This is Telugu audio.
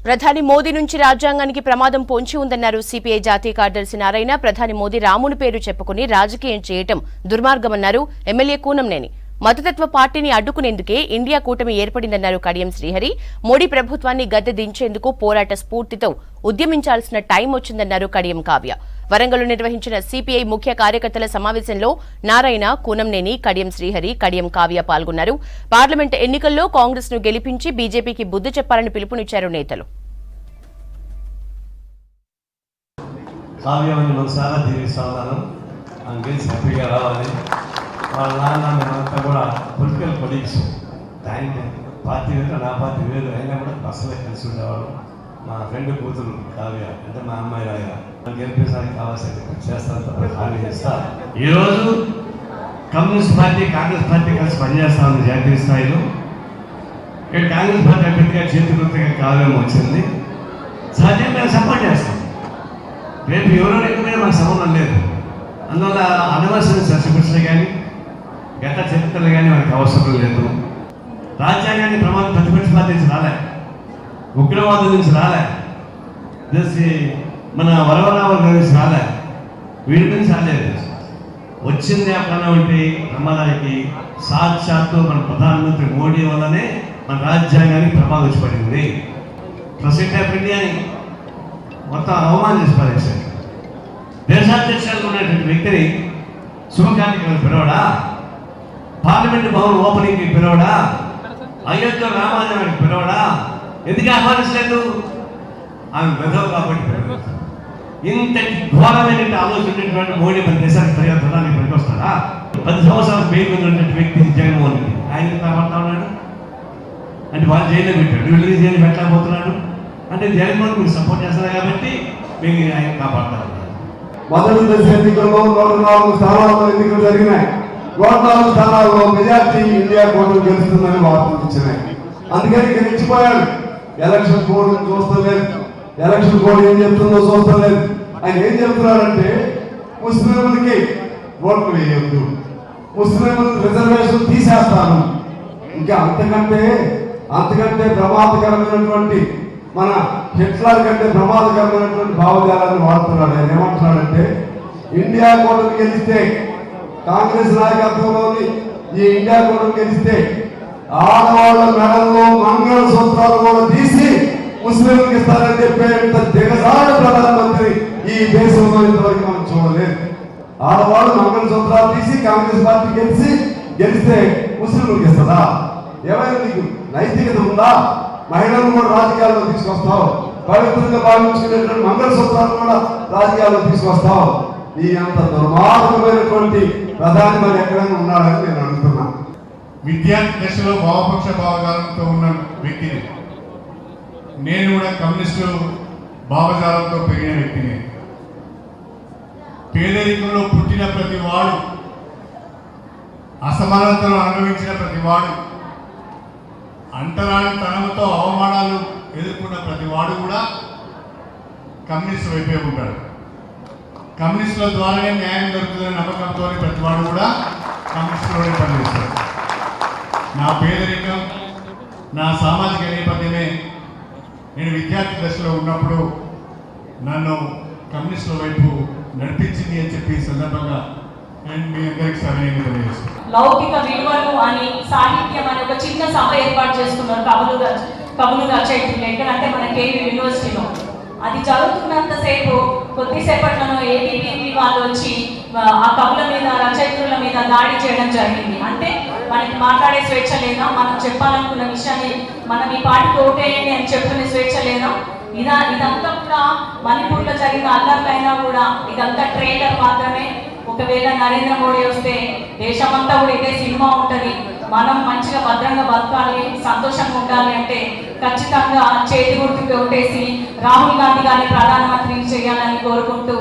ప్రధాని మోదీ నుంచి రాజ్యాంగానికి ప్రమాదం పొంచి ఉందన్నారు సిపిఐ జాతీయ కార్యదర్శి నారాయణ. ప్రధాని మోదీ రాముని పేరు చెప్పుకుని రాజకీయం చేయటం దుర్మార్గమన్నారు ఎమ్మెల్యే కూనంనేని. మతతత్వ పార్టీని అడ్డుకునేందుకే ఇండియా కూటమి ఏర్పడిందన్నారు కడియం శ్రీహరి. మోడీ ప్రభుత్వాన్ని గద్దె దించేందుకు పోరాట స్ఫూర్తితో ఉద్యమించాల్సిన టైం వచ్చిందన్నారు కడియం కావ్య. వరంగల్లో నిర్వహించిన సిపిఐ ముఖ్య కార్యకర్తల సమావేశంలో నారాయణ, కూనంనేని, కడియం శ్రీహరి, కడియం కావ్య పాల్గొన్నారు. పార్లమెంట్ ఎన్నికల్లో కాంగ్రెస్ ను గెలిపించి బీజేపీకి బుద్ధి చెప్పాలని పిలుపునిచ్చారు నేతలు. వాళ్ళ నాన్న మేమంతా కూడా పొలిటికల్ కొలీగ్స్. దానికి పార్టీ వేరు, నా పార్టీ వేరు అయినా కూడా బస్సులో కలిసి ఉండేవాడు. మా ఫ్రెండ్ కూతురు కావ్య అంటే మా అమ్మాయి రాయ గెలిపేసానికి కావాల్సింది చేస్తాను హామీ చేస్తా. ఈరోజు కమ్యూనిస్ట్ పార్టీ, కాంగ్రెస్ పార్టీ కలిసి పనిచేస్తా ఉంది జాతీయ స్థాయిలో. ఇక్కడ కాంగ్రెస్ పార్టీ అభ్యర్థిగా చేతివృత్తిగా కావ్యం వచ్చింది. సహజంగా మేము సపోర్ట్ చేస్తాం. రేపు ఎవరో ఎక్కువ మాకు సంబంధం లేదు. అందువల్ల అనవసరం చర్చపరిచలు కానీ గత చరిత్రలు కానీ మనకు అవసరం లేదు. రాజ్యాంగాన్ని ప్రమాదం ప్రతిపక్ష పార్టీ నుంచి రాలే, ఉగ్రవాదం నుంచి రాలే, మన వరవరావుల నుంచి రాలే, వీడి నుంచి రాలేదు. వచ్చింది అన్నటువంటి ప్రమాదానికి సాక్షాత్తు మన ప్రధానమంత్రి మోడీ వల్లనే మన రాజ్యాంగానికి ప్రమాదం వచ్చి పడింది. ప్రెసిడెంట్ ఆఫ్ ఇండియాని మొత్తం అవమానం చేసి పారేశారు. దేశాధ్యక్షులు ఉన్నటువంటి వ్యక్తిని శుభకార్యక్రమం పిలవడా, పార్లమెంట్ భవన్ ఓపెనింగ్కి పిలవడా, అయోధ్య రామాలయానికి పిలవడా, ఎందుకు ఆహ్వానించలేదు? ఆమె వెధవ కాబట్టి. ఇంతటి ఘోరమైన ఆలోచించినటువంటి మోడీ మన దేశానికి ప్రజానికి పనికొస్తాడా? 10 సంవత్సరాలు పేరు ఉన్నటువంటి వ్యక్తి జగన్మోహన్ రెడ్డి ఆయన కాపాడుతా ఉన్నాడు అంటే వాళ్ళు జైల్లో పెట్టాడు, వీళ్ళు జైలు పెట్టలేకపోతున్నాడు అంటే జగన్మోహన్ మీరు సపోర్ట్ చేస్తారు కాబట్టి మేము ఆయన కాపాడుతా ఉన్నాడు. మొదటి దశ ఎన్నికల్లో 104 స్థానాల్లో ఎన్నికలు జరిగినాయి. 104 స్థానాల్లో మెజార్టీ ఇండియా కూటమి గెలుస్తుందని వార్తలు ఇచ్చినాయి. అందుకని ఇక్కడ ఇచ్చిపోయాడు. ఎలక్షన్ కోడ్ చూస్తలేదు, ఎలక్షన్ కోడ్ ఏం చెప్తుందో చూస్తలేదు. ఆయన ఏం చెప్తున్నారంటే ముస్లింలకి ఓట్లు వేయొద్దు, ముస్లింలకు రిజర్వేషన్ తీసేస్తాను. ఇంకా అంతకంటే ప్రమాదకరమైనటువంటి మన హిట్లర్ కంటే ప్రమాదకరమైనటువంటి భావజాలాన్ని వాడుతున్నాడు. ఆయన ఏమంటున్నాడంటే ఇండియా కూటమి గెలిస్తే, కాంగ్రెస్ నాయకత్వంలోని ఈ ఇండియా కూటమి గెలిస్తే ఆడవాళ్ళ మెడల్లో మంగళ సూత్రాలు కూడా తీసి ముస్లింలకు ఇస్తారని చెప్పేంత దిగజాడు ప్రధానమంత్రి ఈ దేశంలో ఇంతవరకు మనం చూడలేదు. ఆడవాళ్ళు మంగళ సూత్రాలు తీసి కాంగ్రెస్ పార్టీ గెలిస్తే ముస్లింలకు ఇస్తుందా? ఏమైనా నీకు నైతికత ఉందా? మహిళలను కూడా రాజకీయాల్లో తీసుకొస్తావు, పవిత్రంగా భావించుకునేటువంటి మంగళసూత్రాలను కూడా రాజకీయాల్లో తీసుకొస్తావు. ఈ అంత దుర్మార్గమైనటువంటి ప్రధాని మరి ఎక్కడైనా ఉన్నాడని నేను అడుగుతున్నా. విద్యార్థి దశలో భావపక్ష భావజాలంతో ఉన్న వ్యక్తిని, నేను కూడా కమ్యూనిస్టు భావజాలంతో పెరిగిన వ్యక్తిని. పేదరికంలో పుట్టిన ప్రతి వాడు, అసమానతను అనుభవించిన ప్రతి వాడు, అంటరానితనంతో అవమానాలు ఎదుర్కొన్న ప్రతి వాడు కూడా కమ్యూనిస్టు వైపే ఉంటాడు. కమ్యూనిస్టుల ద్వారానే న్యాయం దొరుకుతుందనే నమ్మకంతో ప్రతి వాడు కూడా కమ్యూనిస్టులోనే పనిచేస్తాడు. నా పేదరికం, నా సామాజిక నేపథ్యమే నేను విద్యార్థి దశలో ఉన్నప్పుడు నన్ను కమ్యూనిస్టుల వైపు నడిపించింది అని చెప్పి ఈ సందర్భంగా నేను మీ అందరికీ సరైన తెలియజేస్తాను. లౌకిక విలువలు అని సాహిత్యం అని ఒక చిన్న సభ ఏర్పాటు చేసుకున్నారు కవులు రచయితలు. ఎక్కడంటే మన కేవీ యూనివర్సిటీలో. అది చదువుతున్నంతసేపు కొద్దిసేపట్లను ఏబీపీ వాళ్ళు వచ్చి ఆ కవుల మీద, రచయితుల మీద దాడి చేయడం జరిగింది. అంటే మనకి మాట్లాడే స్వేచ్ఛ లేదా, మనం చెప్పాలనుకున్న విషయాన్ని మనం ఈ పార్టీకి ఓటేయండి అని చెప్పుకునే స్వేచ్ఛ లేదా? ఇదంతా కూడా మణిపూర్లో జరిగిన అల్లర్లైనా కూడా ఇదంతా ట్రైలర్ మాత్రమే. ఒకవేళ నరేంద్ర మోడీ వస్తే దేశమంతా కూడా ఇదే సినిమా ఉంటుంది. మనం మంచిగా భద్రంగా బతకాలి, సంతోషంగా ఉండాలి అంటే ఖచ్చితంగా చేతి గుర్తుకు ఓటేసి రాహుల్ గాంధీ గారిని ప్రధానమంత్రి చేయాలని కోరుకుంటూ